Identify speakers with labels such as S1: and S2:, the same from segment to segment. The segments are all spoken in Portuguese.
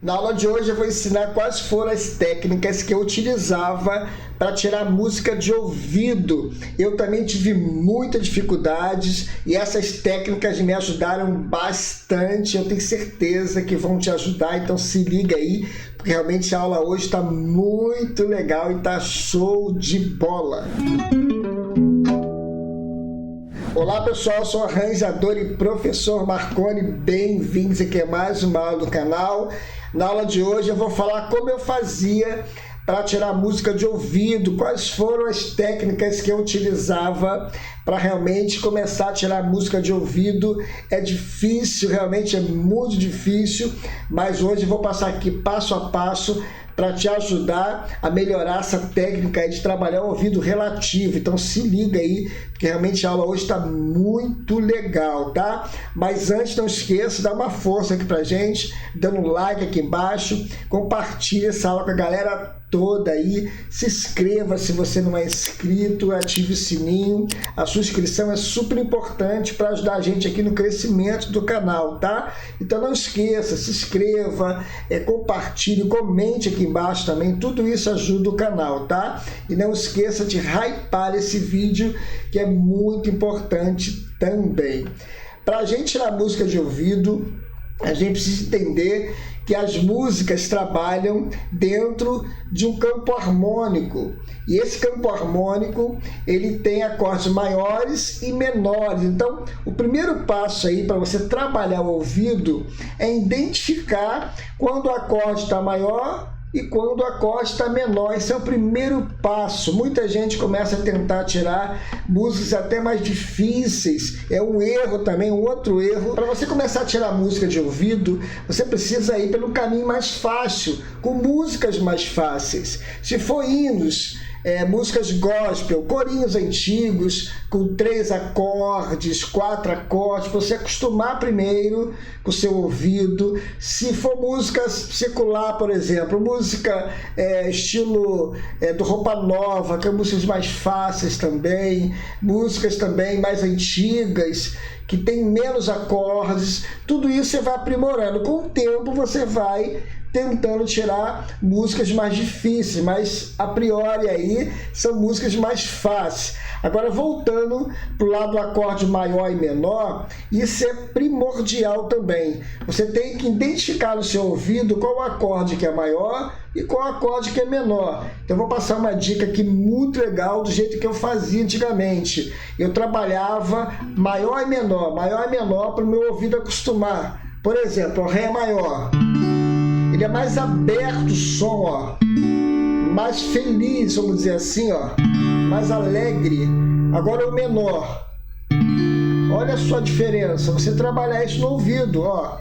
S1: Na aula de hoje eu vou ensinar quais foram as técnicas que eu utilizava para tirar música de ouvido. Eu também tive muitas dificuldades e essas técnicas me ajudaram bastante. Eu tenho certeza que vão te ajudar, então se liga aí, porque realmente a aula hoje está muito legal e está show de bola. Olá pessoal, eu sou o arranjador e professor Marconi, bem-vindos aqui a mais uma aula do canal. Na aula de hoje eu vou falar como eu fazia para tirar música de ouvido, quais foram as técnicas que eu utilizava para realmente começar a tirar música de ouvido. É difícil, realmente é muito difícil, mas hoje eu vou passar aqui passo a passo para te ajudar a melhorar essa técnica aí de trabalhar o ouvido relativo. Então se liga aí, porque realmente a aula hoje está muito legal, tá? Mas antes, não esqueça, dá uma força aqui pra gente, dando um like aqui embaixo, compartilha essa aula com a galera toda aí, se inscreva se você não é inscrito, ative o sininho. A sua inscrição é super importante para ajudar a gente aqui no crescimento do canal, tá? Então não esqueça, se inscreva, compartilhe, comente aqui embaixo também, tudo isso ajuda o canal, tá? E não esqueça de hypar esse vídeo, que é muito importante também. Para a gente tirar música de ouvido, a gente precisa entender que as músicas trabalham dentro de um campo harmônico. E esse campo harmônico, ele tem acordes maiores e menores. Então, o primeiro passo aí para você trabalhar o ouvido é identificar quando o acorde está maior e quando o acorde está menor. Esse é o primeiro passo. Muita gente começa a tentar tirar músicas até mais difíceis. É um erro também, um outro erro. Para você começar a tirar música de ouvido, você precisa ir pelo caminho mais fácil, com músicas mais fáceis. Se for hinos, músicas gospel, corinhos antigos, com 3 acordes, 4 acordes, para você acostumar primeiro com o seu ouvido. Se for música secular, por exemplo, música estilo do Roupa Nova, que é músicas mais fáceis também, músicas também mais antigas, que tem menos acordes, tudo isso você vai aprimorando. Com o tempo você vai tentando tirar músicas mais difíceis, mas a priori aí são músicas mais fáceis. Agora, voltando para o lado do acorde maior e menor, isso é primordial também. Você tem que identificar no seu ouvido qual o acorde que é maior e qual o acorde que é menor. Então, eu vou passar uma dica aqui muito legal do jeito que eu fazia antigamente. Eu trabalhava maior e menor para o meu ouvido acostumar. Por exemplo, o Ré é maior. Ele é mais aberto o som, ó, mais feliz, vamos dizer assim, ó, mais alegre. Agora o menor, olha a sua diferença, você trabalhar isso no ouvido, ó,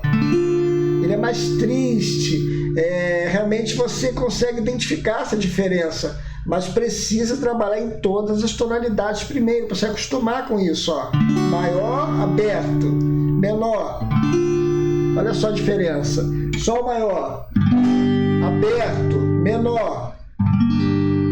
S1: ele é mais triste, realmente você consegue identificar essa diferença, mas precisa trabalhar em todas as tonalidades primeiro, para se acostumar com isso, ó, maior, aberto, menor, olha só a diferença. Sol maior, aberto, menor.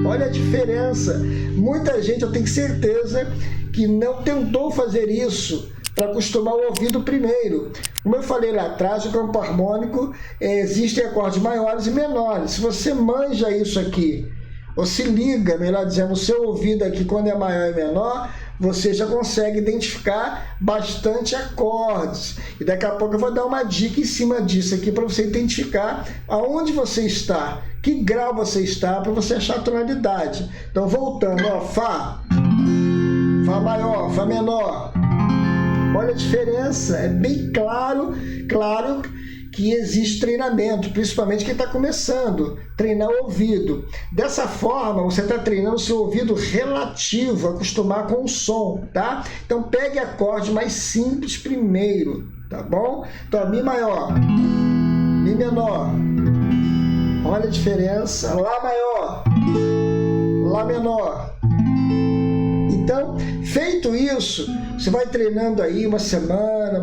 S1: Olha a diferença. Muita gente, eu tenho certeza, que não tentou fazer isso para acostumar o ouvido primeiro. Como eu falei lá atrás, o campo harmônico, existem acordes maiores e menores. Se você manja isso aqui, ou se liga, melhor dizendo, no seu ouvido aqui, quando é maior e menor, você já consegue identificar bastante acordes. E daqui a pouco eu vou dar uma dica em cima disso aqui para você identificar aonde você está, que grau você está, para você achar a tonalidade. Então, voltando, ó, Fá, Fá maior, Fá menor. Olha a diferença, é bem claro que existe treinamento, principalmente quem está começando, treinar o ouvido. Dessa forma, você está treinando o seu ouvido relativo, acostumar com o som, tá? Então, pegue acorde mais simples primeiro, tá bom? Então, Mi maior, Mi menor, olha a diferença, Lá maior, Lá menor. Então, feito isso, você vai treinando aí uma semana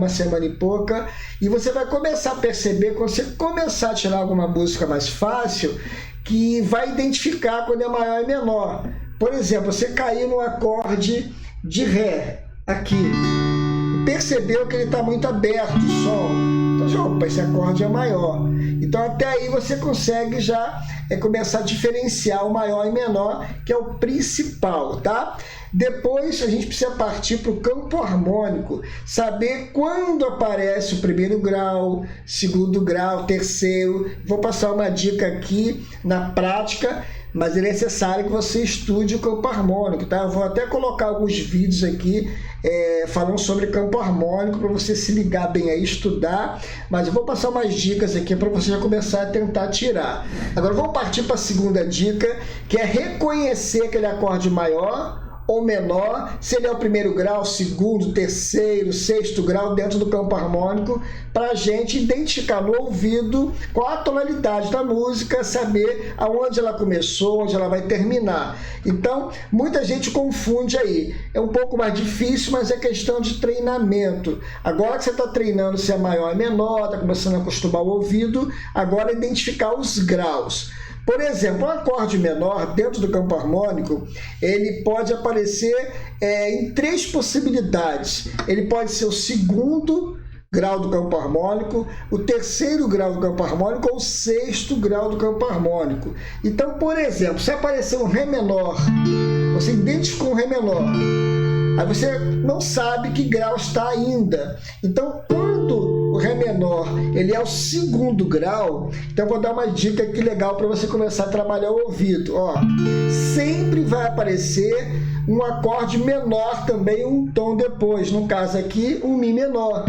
S1: e pouca, e você vai começar a perceber, quando você começar a tirar alguma música mais fácil, que vai identificar quando é maior e menor. Por exemplo, você cair no acorde de Ré, aqui, e percebeu que ele está muito aberto o som. Então, opa, esse acorde é maior. Então até aí você consegue já começar a diferenciar o maior e menor, que é o principal, tá? Depois a gente precisa partir para o campo harmônico, saber quando aparece o primeiro grau, segundo grau, terceiro. Vou passar uma dica aqui na prática, mas é necessário que você estude o campo harmônico, tá? Eu vou até colocar alguns vídeos aqui falando sobre campo harmônico para você se ligar bem aí, estudar, mas eu vou passar umas dicas aqui para você já começar a tentar tirar. Agora vamos partir para a segunda dica, que é reconhecer aquele acorde maior ou menor, se ele é o primeiro grau, segundo, terceiro, sexto grau dentro do campo harmônico, para a gente identificar no ouvido qual a tonalidade da música, saber aonde ela começou, onde ela vai terminar. Então, muita gente confunde aí. É um pouco mais difícil, mas é questão de treinamento. Agora que você está treinando se é maior e menor, está começando a acostumar o ouvido, agora é identificar os graus. Por exemplo, um acorde menor dentro do campo harmônico, ele pode aparecer em três possibilidades. Ele pode ser o segundo grau do campo harmônico, o terceiro grau do campo harmônico ou o sexto grau do campo harmônico. Então, por exemplo, se aparecer um Ré menor, você identificou um Ré menor, aí você não sabe que grau está ainda. Então, quando o Ré menor ele é o segundo grau, então eu vou dar uma dica aqui legal para você começar a trabalhar o ouvido. Ó, sempre vai aparecer um acorde menor também, um tom depois. No caso aqui, um Mi menor.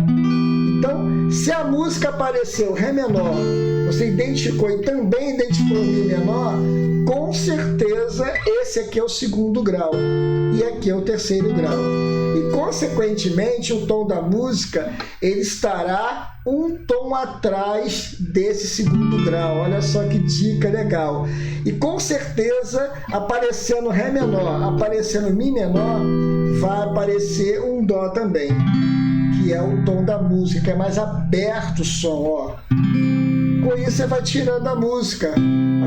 S1: Então, se a música apareceu Ré menor, você identificou e também identificou o Mi menor, com certeza esse aqui é o segundo grau e aqui é o terceiro grau. E, consequentemente, o tom da música ele estará um tom atrás desse segundo grau. Olha só que dica legal. E, com certeza, aparecendo Ré menor, aparecendo Mi menor, vai aparecer um Dó também, que é o tom da música, que é mais aberto o som, ó. Com isso você vai tirando a música,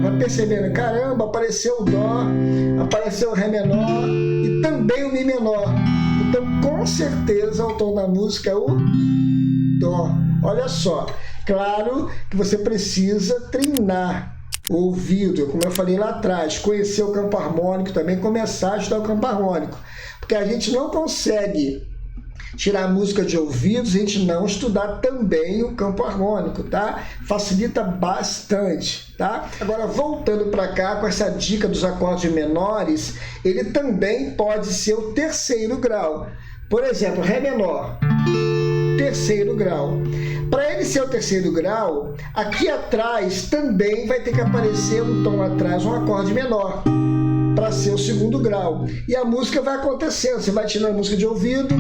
S1: vai percebendo, caramba, apareceu o Dó, apareceu o Ré menor e também o Mi menor. Então, com certeza, o tom da música é o Dó. Olha só, claro que você precisa treinar o ouvido, como eu falei lá atrás, conhecer o campo harmônico também, começar a estudar o campo harmônico, porque a gente não consegue tirar a música de ouvidos, a gente não estudar também o campo harmônico, tá? Facilita bastante, tá? Agora, voltando para cá, com essa dica dos acordes menores, ele também pode ser o terceiro grau. Por exemplo, Ré menor, terceiro grau. Para ele ser o terceiro grau, aqui atrás também vai ter que aparecer um tom atrás, um acorde menor, para ser o segundo grau. E a música vai acontecendo, você vai tirando a música de ouvido,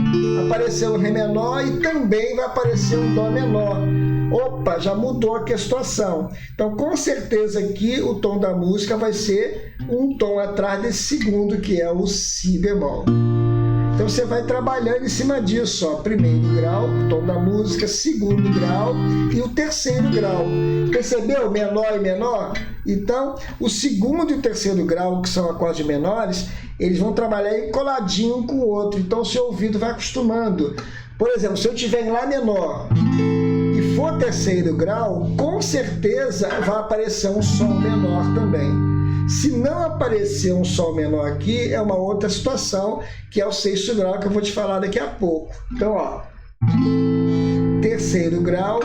S1: apareceu um Ré menor e também vai aparecer um Dó menor. Opa, já mudou aqui a situação. Então, com certeza aqui o tom da música vai ser um tom atrás desse segundo, que é o Si bemol. Então você vai trabalhando em cima disso, ó. Primeiro grau, tom da música, segundo grau e o terceiro grau. Percebeu? Menor e menor? Então, o segundo e o terceiro grau, que são acordes menores, eles vão trabalhar aí coladinho um com o outro. Então, o seu ouvido vai acostumando. Por exemplo, se eu tiver em Lá menor e for terceiro grau, com certeza vai aparecer um Sol menor também. Se não aparecer um Sol menor aqui, é uma outra situação, que é o sexto grau, que eu vou te falar daqui a pouco. Então, ó, terceiro grau,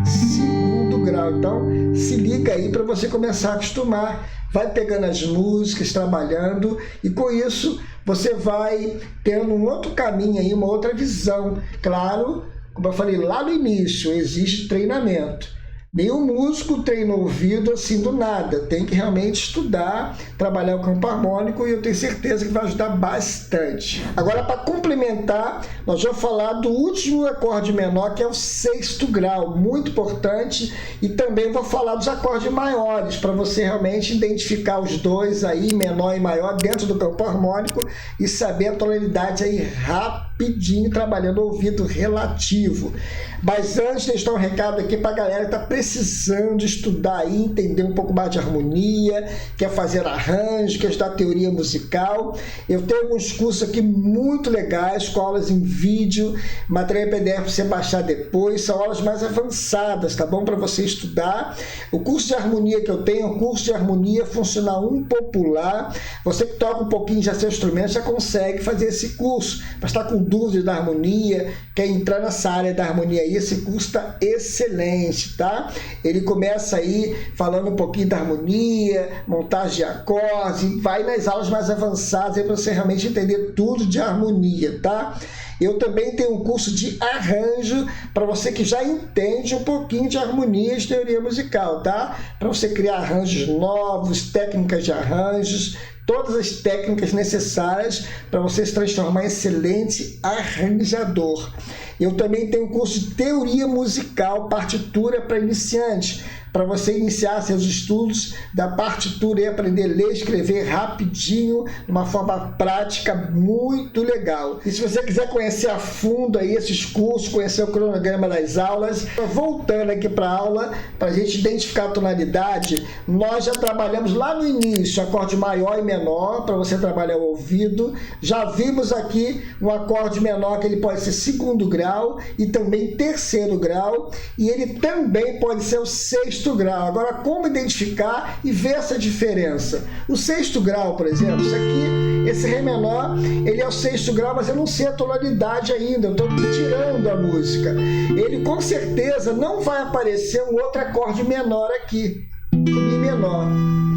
S1: segundo grau. Então, se liga aí para você começar a acostumar. Vai pegando as músicas, trabalhando, e com isso você vai tendo um outro caminho aí, uma outra visão. Claro, como eu falei lá no início, existe treinamento. Nenhum músico treina o ouvido assim do nada, tem que realmente estudar, trabalhar o campo harmônico, e eu tenho certeza que vai ajudar bastante. Agora, para complementar, nós vamos falar do último acorde menor, que é o sexto grau, muito importante, e também vou falar dos acordes maiores, para você realmente identificar os dois aí, menor e maior, dentro do campo harmônico, e saber a tonalidade aí rapidinho. rapidinho, trabalhando o ouvido relativo. Mas antes, deixar um recado aqui para a galera que está precisando estudar e entender um pouco mais de harmonia, quer fazer arranjo, quer estudar teoria musical. Eu tenho alguns cursos aqui muito legais, com aulas em vídeo, material em PDF para você baixar depois, são aulas mais avançadas, tá bom? Para você estudar. O curso de harmonia que eu tenho é um curso de harmonia funcional 1 popular. Você que toca um pouquinho já seu instrumento já consegue fazer esse curso. Mas está com dúvidas da harmonia, quer entrar nessa área da harmonia aí, esse curso está excelente, tá? Ele começa aí falando um pouquinho da harmonia, montagem de acordes, e vai nas aulas mais avançadas aí para você realmente entender tudo de harmonia, tá? Eu também tenho um curso de arranjo para você que já entende um pouquinho de harmonia e de teoria musical, tá? Para você criar arranjos novos, técnicas de arranjos, todas as técnicas necessárias para você se transformar em excelente arranjador. Eu também tenho um curso de teoria musical, partitura para iniciantes, para você iniciar seus estudos da partitura e aprender a ler e escrever rapidinho, de uma forma prática muito legal. E se você quiser conhecer a fundo aí esses cursos, conhecer o cronograma das aulas, voltando aqui para a aula, para a gente identificar a tonalidade, nós já trabalhamos lá no início, acorde maior e menor, para você trabalhar o ouvido. Já vimos aqui um acorde menor que ele pode ser 2º grau e também 3º grau, e ele também pode ser o 6º grau. Agora, como identificar e ver essa diferença? O 6º grau, por exemplo, isso aqui, esse Ré menor, ele é o 6º grau, mas eu não sei a tonalidade ainda, eu estou tirando a música. Ele com certeza não vai aparecer um outro acorde menor aqui, Mi menor,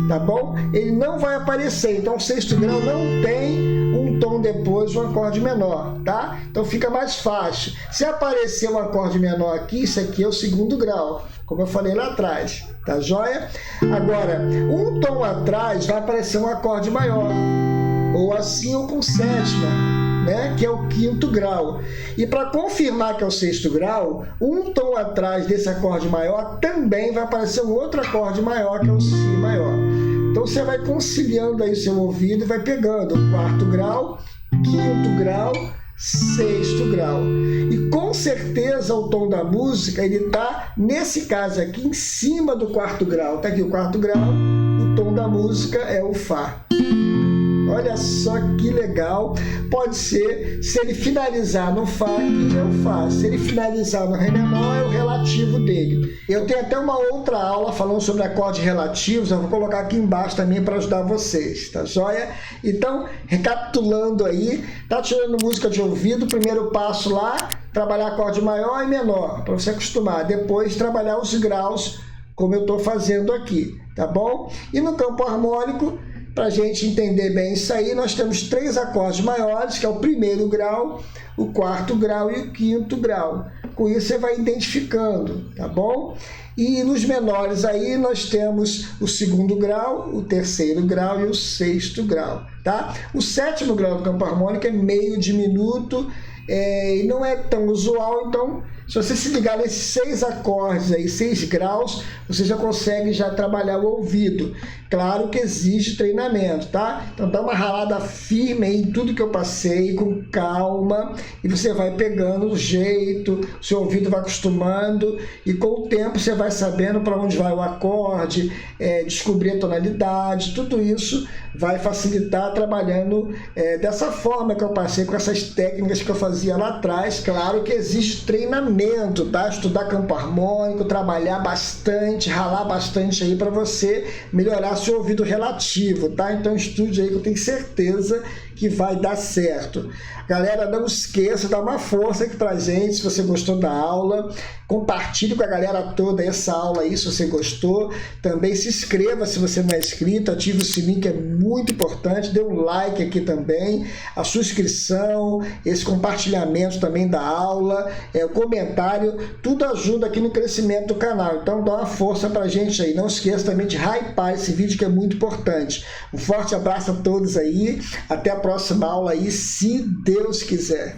S1: tá bom? Ele não vai aparecer, então o 6º grau não tem um tom depois, um acorde menor, tá? Então fica mais fácil. Se aparecer um acorde menor aqui, isso aqui é o 2º grau, como eu falei lá atrás, tá joia? Agora, um tom atrás vai aparecer um acorde maior, ou assim ou com 7ª, né? Que é o 5º grau. E para confirmar que é o 6º grau, um tom atrás desse acorde maior também vai aparecer um outro acorde maior, que é o Si maior. Então você vai conciliando aí o seu ouvido e vai pegando o 4º grau, 5º grau, 6º grau. E com certeza o tom da música, ele está, nesse caso aqui, em cima do 4º grau. Está aqui o 4º grau, o tom da música é o Fá. Olha só que legal. Pode ser, se ele finalizar no Fá, que é o Fá. Se ele finalizar no Ré menor, é o relativo dele. Eu tenho até uma outra aula falando sobre acordes relativos, eu vou colocar aqui embaixo também para ajudar vocês, tá joia? Então, recapitulando aí, tá tirando música de ouvido, primeiro passo lá, trabalhar acorde maior e menor, para você acostumar. Depois, trabalhar os graus, como eu estou fazendo aqui, tá bom? E no campo harmônico, para a gente entender bem isso aí, nós temos 3 acordes maiores, que é o 1º grau, o 4º grau e o 5º grau. Com isso você vai identificando, tá bom? E nos menores aí nós temos o 2º grau, o 3º grau e o 6º grau, tá? O 7º grau do campo harmônico é meio diminuto, e não é tão usual, então se você se ligar nesses 6 acordes aí, 6 graus, você já consegue trabalhar o ouvido. Claro que exige treinamento, tá? Então dá uma ralada firme aí em tudo que eu passei, com calma, e você vai pegando o jeito, seu ouvido vai acostumando, e com o tempo você vai sabendo para onde vai o acorde, descobrir a tonalidade, tudo isso vai facilitar trabalhando dessa forma que eu passei, com essas técnicas que eu fazia lá atrás. Claro que existe treinamento, tá? Estudar campo harmônico, trabalhar bastante, ralar bastante aí para você melhorar seu ouvido relativo, tá? Então estude aí que eu tenho certeza que vai dar certo. Galera, não esqueça, dá uma força aqui pra gente se você gostou da aula. Compartilhe com a galera toda essa aula aí se você gostou. Também se inscreva se você não é inscrito, ative o sininho que é muito importante, dê um like aqui também, a sua inscrição, esse compartilhamento também da aula, o comentário, tudo ajuda aqui no crescimento do canal. Então dá uma força pra gente aí. Não esqueça também de hypar esse vídeo que é muito importante. Um forte abraço a todos aí, até a próxima aula aí, se Deus quiser.